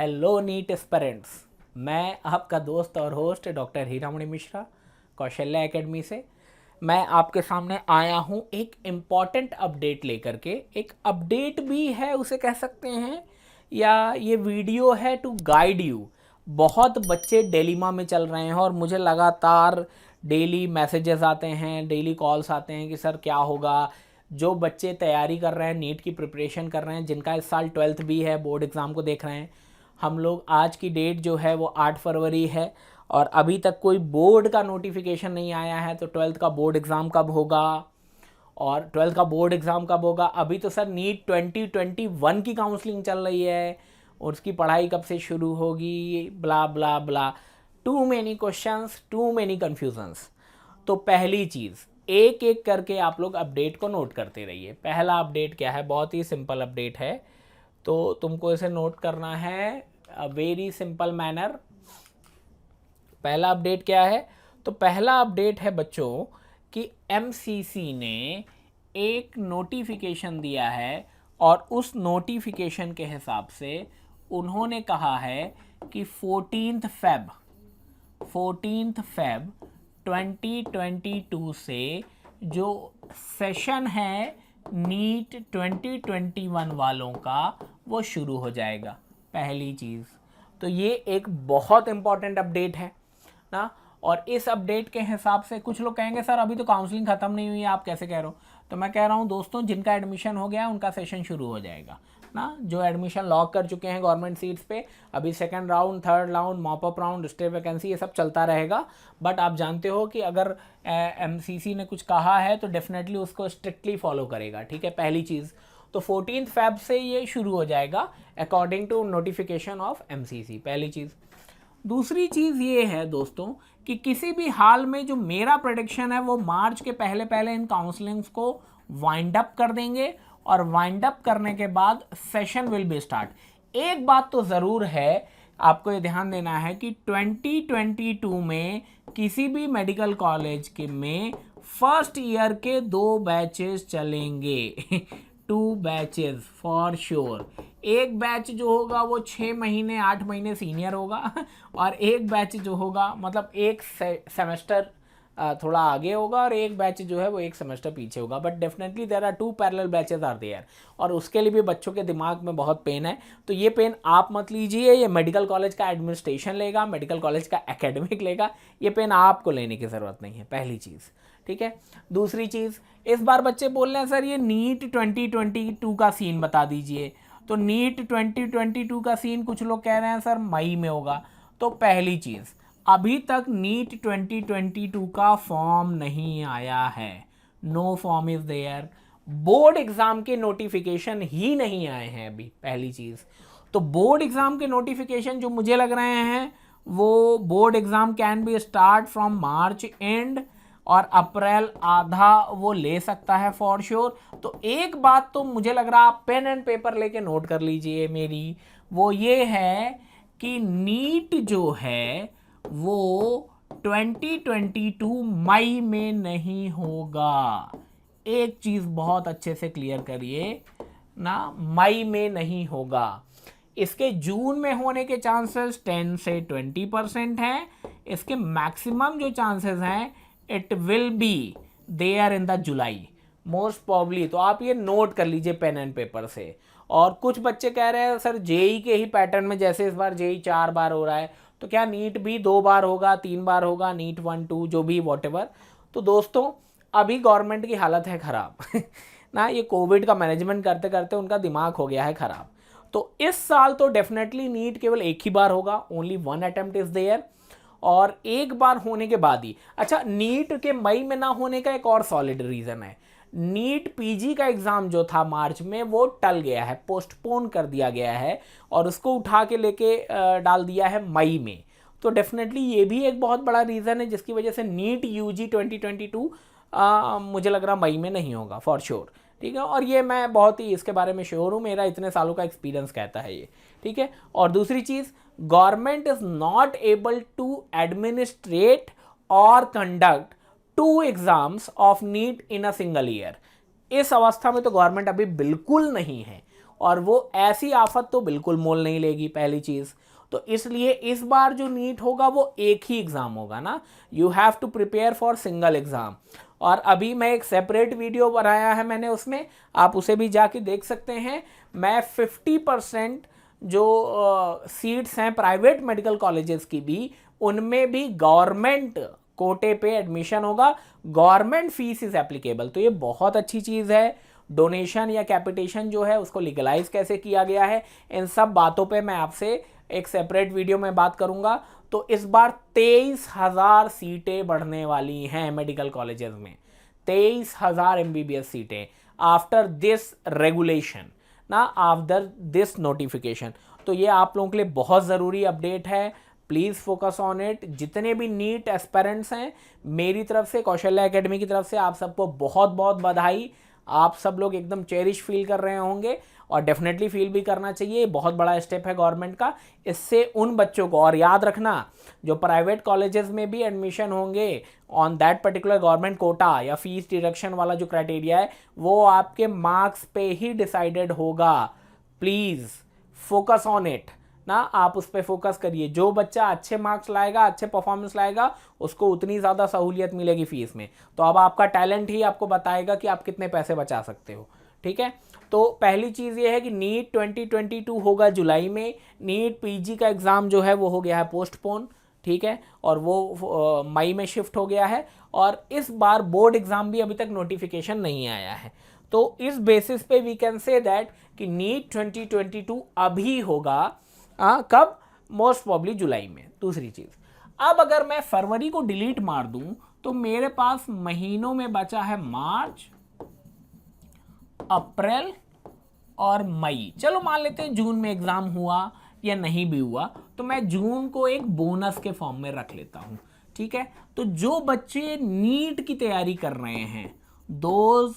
Hello NEET aspirants. मैं आपका दोस्त और host doctor Hiramani Mishra Kaushalya academy से। मैं आपके सामने आया हूँ एक इम्पॉर्टेंट अपडेट लेकर के। एक अपडेट भी है उसे कह सकते हैं, या ये वीडियो है टू गाइड यू। बहुत बच्चे डिलेमा में चल रहे हैं और मुझे लगातार डेली मैसेजेस आते हैं, डेली कॉल्स आते हैं कि सर क्या होगा। जो बच्चे तैयारी कर रहे हैं, नीट की प्रिपरेशन कर रहे हैं, जिनका इस साल 12th भी है, बोर्ड एग्ज़ाम को देख रहे हैं। हम लोग आज की डेट जो है वो 8 फरवरी है और अभी तक कोई बोर्ड का नोटिफिकेशन नहीं आया है। तो 12th का बोर्ड एग्ज़ाम कब होगा और 12th का बोर्ड एग्ज़ाम कब होगा। अभी तो सर नीट 2021 की काउंसलिंग चल रही है और उसकी पढ़ाई कब से शुरू होगी, blah blah blah. Too many questions, too many confusions. तो पहली चीज़, एक एक करके आप लोग अपडेट को नोट करते रहिए। पहला अपडेट क्या है, बहुत ही सिंपल अपडेट है, तो तुमको इसे नोट करना है वेरी सिंपल मैनर। पहला अपडेट क्या है, तो पहला अपडेट है बच्चों कि एमसीसी ने एक नोटिफिकेशन दिया है और उस नोटिफिकेशन के हिसाब से उन्होंने कहा है कि 14 फेब 2022 से जो सेशन है नीट 2021 वालों का वो शुरू हो जाएगा। पहली चीज़ तो ये एक बहुत इंपॉर्टेंट अपडेट है ना। और इस अपडेट के हिसाब से कुछ लोग कहेंगे सर अभी तो काउंसलिंग ख़त्म नहीं हुई है, आप कैसे कह रहे हो। तो मैं कह रहा हूँ दोस्तों, जिनका एडमिशन हो गया उनका सेशन शुरू हो जाएगा ना। जो एडमिशन लॉक कर चुके हैं गवर्नमेंट सीट्स पे, अभी second round, third round, mop up round, state vacancy, ये सब चलता रहेगा। बट आप जानते हो कि अगर एमसीसी ने कुछ कहा है तो डेफिनेटली उसको स्ट्रिक्टली फॉलो करेगा, ठीक है। पहली चीज़ तो 14 फेब से ये शुरू हो जाएगा according to notification of MCC, पहली चीज़। दूसरी चीज़ ये है दोस्तों कि किसी भी हाल में जो मेरा प्रेडिक्शन है वो मार्च के पहले पहले इन काउंसलिंग्स को वाइंड अप कर देंगे और वाइंड अप करने के बाद सेशन विल बी स्टार्ट। एक बात तो ज़रूर है, आपको ये ध्यान देना है कि 2022 में किसी भी मेडिकल कॉलेज के में फर्स्ट ईयर के 2 बैचेस चलेंगे 2 बैचेस फॉर श्योर। एक बैच जो होगा वो 6 महीने 8 महीने सीनियर होगा और एक बैच जो होगा मतलब एक सेमेस्टर थोड़ा आगे होगा और एक बैच जो है वो एक सेमेस्टर पीछे होगा। But definitely there are 2 parallel batches are there और उसके लिए भी बच्चों के दिमाग में बहुत पेन है। तो ये पेन आप मत लीजिए, ये मेडिकल कॉलेज का एडमिनिस्ट्रेशन लेगा, मेडिकल कॉलेज का एकेडमिक लेगा। ये पेन आपको लेने की ज़रूरत नहीं है, पहली चीज़, ठीक है। दूसरी चीज़, इस बार बच्चे बोल रहे हैं सर ये नीट 2022 का सीन बता दीजिए। तो नीट 2022 का सीन कुछ लोग कह रहे हैं सर मई में होगा। तो पहली चीज़, अभी तक नीट 2022 का फॉर्म नहीं आया है, no form is there. Board exam के नोटिफिकेशन ही नहीं आए हैं अभी, पहली चीज़। तो बोर्ड एग्ज़ाम के नोटिफिकेशन जो मुझे लग रहे हैं वो board exam can be start from March and और अप्रैल आधा वो ले सकता है फॉर श्योर। तो एक बात तो मुझे लग रहा है आप पेन एंड पेपर लेके नोट कर लीजिए मेरी, वो ये है कि नीट जो है वो 2022 मई में नहीं होगा। एक चीज़ बहुत अच्छे से क्लियर करिए ना, मई में नहीं होगा। इसके जून में होने के चांसेस 10 से 20% हैं। इसके मैक्सिमम जो चांसेस हैं it will be there in the July most probably. तो आप ये नोट कर लीजिए पेन एंड पेपर से। और कुछ बच्चे कह रहे हैं सर जेई के ही पैटर्न में, जैसे इस बार जेई 4 बार हो रहा है तो क्या नीट भी 2 बार होगा, 3 बार होगा, नीट 1 2 जो भी वॉटेवर। तो दोस्तों अभी गवर्नमेंट की हालत है ख़राब ना, ये कोविड का मैनेजमेंट करते करते उनका दिमाग हो गया है ख़राब। तो इस साल तो डेफिनेटली नीट केवल एक ही बार होगा, ओनली 1 अटेम्प्ट इज़ देयर। और एक बार होने के बाद ही, अच्छा नीट के मई में ना होने का एक और सॉलिड रीज़न है, नीट पीजी का एग्ज़ाम जो था मार्च में वो टल गया है, पोस्टपोन कर दिया गया है और उसको उठा के लेके डाल दिया है मई में। तो डेफिनेटली ये भी एक बहुत बड़ा रीज़न है जिसकी वजह से नीट यूजी 2022 मुझे लग रहा मई में नहीं होगा फॉर श्योर, ठीक है। और ये मैं बहुत ही इसके बारे में श्योर हूँ, मेरा इतने सालों का एक्सपीरियंस कहता है ये, ठीक है। और दूसरी चीज़, government is not able to administrate और conduct 2 exams of NEET in a single year. इस अवस्था में तो गवर्नमेंट अभी बिल्कुल नहीं है और वो ऐसी आफत तो बिल्कुल मोल नहीं लेगी पहली चीज़। तो इसलिए इस बार जो नीट होगा वो एक ही एग्ज़ाम होगा ना, you have to prepare for single exam. और अभी मैं एक सेपरेट वीडियो बनाया है मैंने, उसमें आप उसे भी जाके देख सकते हैं। मैं 50% जो सीट्स हैं प्राइवेट मेडिकल कॉलेजेस की भी, उनमें भी गवर्नमेंट कोटे पे एडमिशन होगा, गवर्नमेंट फीस इज एप्लीकेबल। तो ये बहुत अच्छी चीज़ है। डोनेशन या कैपिटेशन जो है उसको लीगलाइज कैसे किया गया है, इन सब बातों पे मैं आपसे एक सेपरेट वीडियो में बात करूंगा। तो इस बार 23,000 सीटें बढ़ने वाली हैं मेडिकल कॉलेजेस में, 23,000 MBBS सीटें आफ्टर दिस रेगुलेशन ना, आफ्टर दिस नोटिफिकेशन। तो ये आप लोगों के लिए बहुत ज़रूरी अपडेट है, प्लीज़ फोकस ऑन इट। जितने भी नीट एस्पेरेंट्स हैं, मेरी तरफ से, कौशल्या एकेडमी की तरफ से आप सबको बहुत बहुत बधाई। आप सब लोग एकदम चेरिश फील कर रहे होंगे और डेफिनेटली फील भी करना चाहिए। बहुत बड़ा स्टेप है गवर्नमेंट का। इससे उन बच्चों को, और याद रखना, जो प्राइवेट कॉलेजेस में भी एडमिशन होंगे on that particular government quota या फीस डिडक्शन वाला जो क्राइटेरिया है, वो आपके मार्क्स पे ही डिसाइडेड होगा। प्लीज़ फोकस ऑन इट ना, आप उस पर फोकस करिए। जो बच्चा अच्छे मार्क्स लाएगा, अच्छे परफॉर्मेंस लाएगा, उसको उतनी ज़्यादा सहूलियत मिलेगी फीस में। तो अब आपका टैलेंट ही आपको बताएगा कि आप कितने पैसे बचा सकते हो। ठीक है, तो पहली चीज़ ये है कि नीट 2022 होगा जुलाई में। नीट PG का एग्ज़ाम जो है वो हो गया है पोस्टपोन, ठीक है, और वो मई में शिफ्ट हो गया है। और इस बार बोर्ड एग्ज़ाम भी अभी तक नोटिफिकेशन नहीं आया है। तो इस बेसिस पे वी कैन से दैट कि नीट 2022 अभी होगा। कब? मोस्ट प्रॉब्ली जुलाई में। दूसरी चीज़, अब अगर मैं फरवरी को डिलीट मार दूं तो मेरे पास महीनों में बचा है मार्च, अप्रैल और मई। चलो मान लेते हैं जून में एग्ज़ाम हुआ या नहीं भी हुआ, तो मैं जून को एक बोनस के फॉर्म में रख लेता हूँ। ठीक है, तो जो बच्चे नीट की तैयारी कर रहे हैं, दोज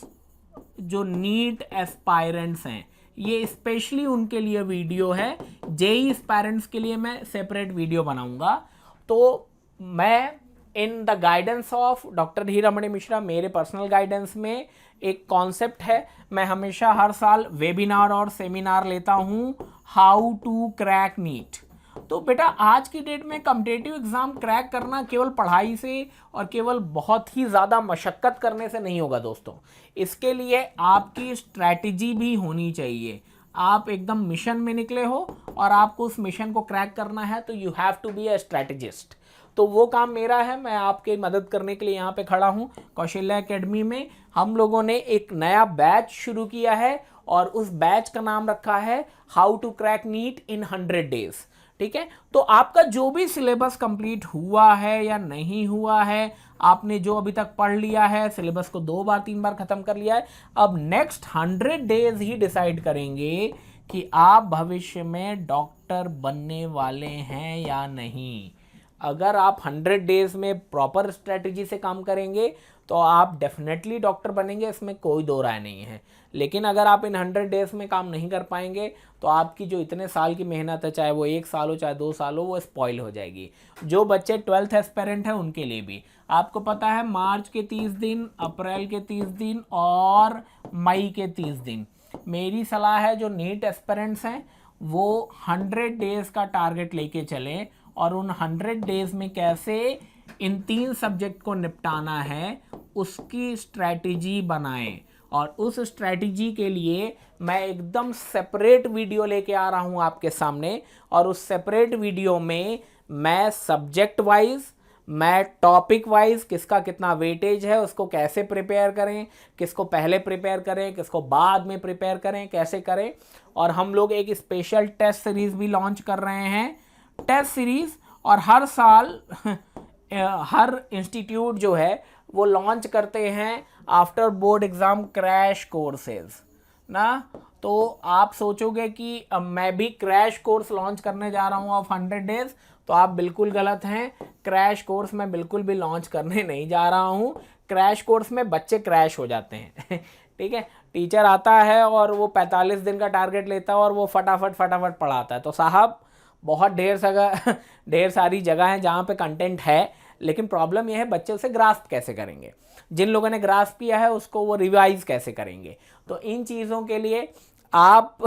जो नीट एस्पायरेंट्स हैं, ये स्पेशली उनके लिए वीडियो है। जेई एस्पायरेंट्स के लिए मैं सेपरेट वीडियो बनाऊंगा। तो मैं in the guidance of doctor Hiramani Mishra, मेरे पर्सनल गाइडेंस में एक कॉन्सेप्ट है, मैं हमेशा हर साल वेबिनार और सेमिनार लेता हूँ, हाउ टू क्रैक नीट। तो बेटा आज की डेट में कॉम्पिटिटिव एग्ज़ाम क्रैक करना केवल पढ़ाई से और केवल बहुत ही ज़्यादा मशक्क़त करने से नहीं होगा दोस्तों। इसके लिए आपकी स्ट्रैटेजी भी होनी चाहिए। आप एकदम मिशन में निकले हो और आपको उस मिशन को क्रैक करना है, तो you have to be a strategist. तो वो काम मेरा है, मैं आपकी मदद करने के लिए यहाँ पे खड़ा हूँ। कौशल्या एकेडमी में हम लोगों ने एक नया बैच शुरू किया है और उस बैच का नाम रखा है how to crack NEET in 100 days. ठीक है, तो आपका जो भी सिलेबस कंप्लीट हुआ है या नहीं हुआ है, आपने जो अभी तक पढ़ लिया है, सिलेबस को 2 बार 3 बार खत्म कर लिया है, अब नेक्स्ट 100 डेज ही डिसाइड करेंगे कि आप भविष्य में डॉक्टर बनने वाले हैं या नहीं। अगर आप 100 डेज में प्रॉपर स्ट्रेटजी से काम करेंगे तो आप डेफिनेटली डॉक्टर बनेंगे, इसमें कोई दो राय नहीं है। लेकिन अगर आप इन 100 डेज में काम नहीं कर पाएंगे तो आपकी जो इतने साल की मेहनत है, चाहे वो 1 साल हो चाहे 2 साल हो, वो स्पॉइल हो जाएगी। जो बच्चे 12th एस्पेरेंट हैं उनके लिए भी आपको पता है, मार्च के 30 दिन, अप्रैल के 30 दिन और मई के 30 दिन, मेरी सलाह है जो नीट एस्पेरेंट्स हैं वो 100 डेज का टारगेट लेके चलें और उन 100 डेज में कैसे इन 3 सब्जेक्ट को निपटाना है उसकी स्ट्रैटेजी बनाएं। और उस स्ट्रैटेजी के लिए मैं एकदम सेपरेट वीडियो लेके आ रहा हूं आपके सामने, और उस सेपरेट वीडियो में मैं सब्जेक्ट वाइज, मैं टॉपिक वाइज किसका कितना वेटेज है, उसको कैसे प्रिपेयर करें, किसको पहले प्रिपेयर करें, किसको बाद में प्रिपेयर करें, कैसे करें। और हम लोग एक स्पेशल टेस्ट सीरीज़ भी लॉन्च कर रहे हैं, टेस्ट सीरीज़। और हर साल हर इंस्टीट्यूट जो है वो लॉन्च करते हैं after board exam crash courses ना। तो आप सोचोगे कि मैं भी क्रैश कोर्स लॉन्च करने जा रहा हूँ ऑफ 100 डेज, तो आप बिल्कुल गलत हैं। क्रैश कोर्स मैं बिल्कुल भी लॉन्च करने नहीं जा रहा हूँ। क्रैश कोर्स में बच्चे क्रैश हो जाते हैं ठीक है, टीचर आता है और वो 45 दिन का टारगेट लेता है और वो फटाफट पढ़ाता है। तो साहब बहुत ढेर सारी जगह हैं जहाँ पे कंटेंट है, लेकिन प्रॉब्लम यह है बच्चे उसे ग्रास्प कैसे करेंगे, जिन लोगों ने ग्रास्प किया है उसको वो रिवाइज कैसे करेंगे। तो इन चीज़ों के लिए आप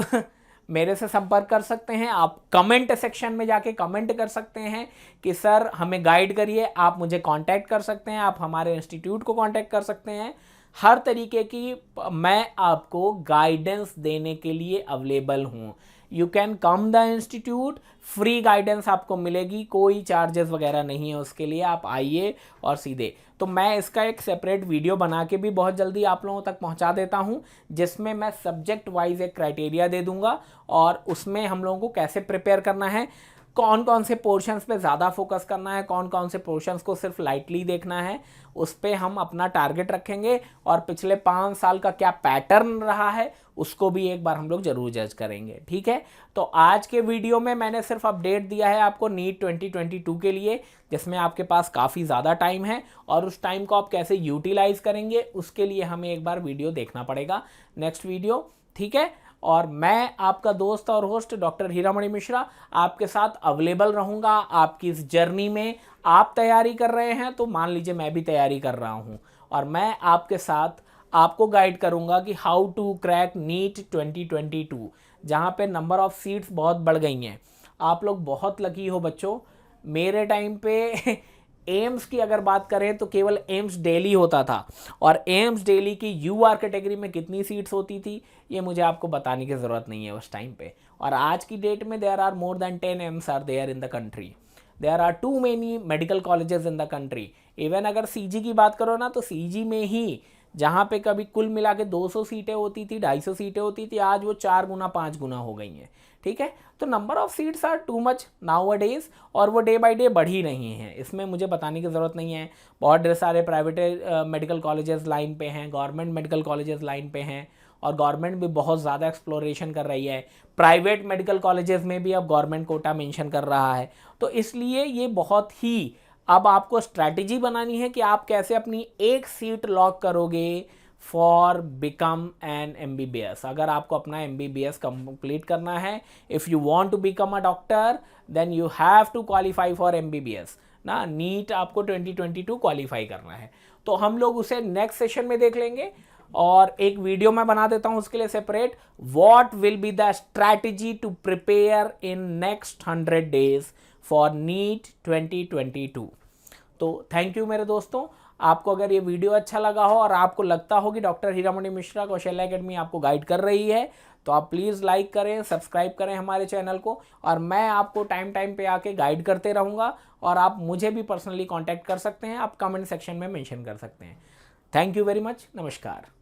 मेरे से संपर्क कर सकते हैं। आप कमेंट सेक्शन में जाके कमेंट कर सकते हैं कि सर हमें गाइड करिए। आप मुझे कांटेक्ट कर सकते हैं, आप हमारे इंस्टीट्यूट को कांटेक्ट कर सकते हैं। हर तरीके की मैं आपको गाइडेंस देने के लिए अवेलेबल हूँ। You can come the institute, free guidance आपको मिलेगी, कोई चार्जेस वगैरह नहीं है उसके लिए। आप आइए और सीधे। तो मैं इसका एक सेपरेट वीडियो बना के भी बहुत जल्दी आप लोगों तक पहुंचा देता हूं, जिसमें मैं सब्जेक्ट वाइज एक क्राइटेरिया दे दूंगा और उसमें हम लोगों को कैसे प्रिपेयर करना है, कौन कौन से पोर्शंस पे ज़्यादा फोकस करना है, कौन कौन से पोर्शंस को सिर्फ लाइटली देखना है, उस पर हम अपना टारगेट रखेंगे। और पिछले 5 साल का क्या पैटर्न रहा है उसको भी एक बार हम लोग जरूर जज करेंगे। ठीक है, तो आज के वीडियो में मैंने सिर्फ अपडेट दिया है आपको नीट 2022 के लिए, जिसमें आपके पास काफ़ी ज़्यादा टाइम है और उस टाइम को आप कैसे यूटिलाइज करेंगे उसके लिए हमें एक बार वीडियो देखना पड़ेगा, नेक्स्ट वीडियो। ठीक है, और मैं आपका दोस्त और होस्ट डॉक्टर हीरामणि मिश्रा आपके साथ अवेलेबल रहूँगा आपकी इस जर्नी में। आप तैयारी कर रहे हैं तो मान लीजिए मैं भी तैयारी कर रहा हूँ और मैं आपके साथ आपको गाइड करूँगा कि हाउ टू क्रैक नीट 2022, जहाँ पे नंबर ऑफ़ सीट्स बहुत बढ़ गई हैं। आप लोग बहुत लकी हो बच्चों। मेरे टाइम पे एम्स की अगर बात करें तो केवल एम्स दिल्ली होता था, और एम्स दिल्ली की यूआर कैटेगरी में कितनी सीट्स होती थी ये मुझे आपको बताने की ज़रूरत नहीं है उस टाइम पे। और आज की डेट में there are more than 10 AIIMS are there in the country. There are too many medical colleges in the country. Even अगर सीजी की बात करो ना तो सीजी में ही जहाँ पे कभी कुल मिला के 200 सीटें होती थी, 250 सीटें होती थी, आज वो 4 गुना 5 गुना हो गई हैं। ठीक है, तो number of seats are too much nowadays, और वो डे बाय डे बढ़ ही रही हैं, इसमें मुझे बताने की ज़रूरत नहीं है। बहुत ढेर सारे प्राइवेट मेडिकल कॉलेजेस लाइन पे हैं, गवर्नमेंट मेडिकल कॉलेजेस लाइन पे हैं, और गवर्नमेंट भी बहुत ज़्यादा एक्सप्लोरेशन कर रही है। प्राइवेट मेडिकल कॉलेजेस में भी अब गवर्नमेंट कोटा मेंशन कर रहा है। तो इसलिए ये बहुत ही अब आपको स्ट्रैटेजी बनानी है कि आप कैसे अपनी एक सीट लॉक करोगे फॉर बिकम एन MBBS। अगर आपको अपना MBBS कंप्लीट करना है, if you want to become a doctor then you have to qualify for MBBS ना। नीट आपको 2022 क्वालिफाई करना है, तो हम लोग उसे नेक्स्ट सेशन में देख लेंगे। और एक वीडियो मैं बना देता हूं उसके लिए separate, what will be the strategy to prepare in next 100 days for NEET 2022। तो थैंक यू मेरे दोस्तों। आपको अगर ये वीडियो अच्छा लगा हो और आपको लगता हो कि डॉक्टर हीरामणि मिश्रा कौशल्या एकेडमी आपको गाइड कर रही है, तो आप प्लीज़ लाइक करें, सब्सक्राइब करें हमारे चैनल को, और मैं आपको टाइम टाइम पे आके गाइड करते रहूँगा। और आप मुझे भी पर्सनली कांटेक्ट कर सकते हैं, आप कमेंट सेक्शन में मेंशन कर सकते हैं। थैंक यू वेरी मच, नमस्कार।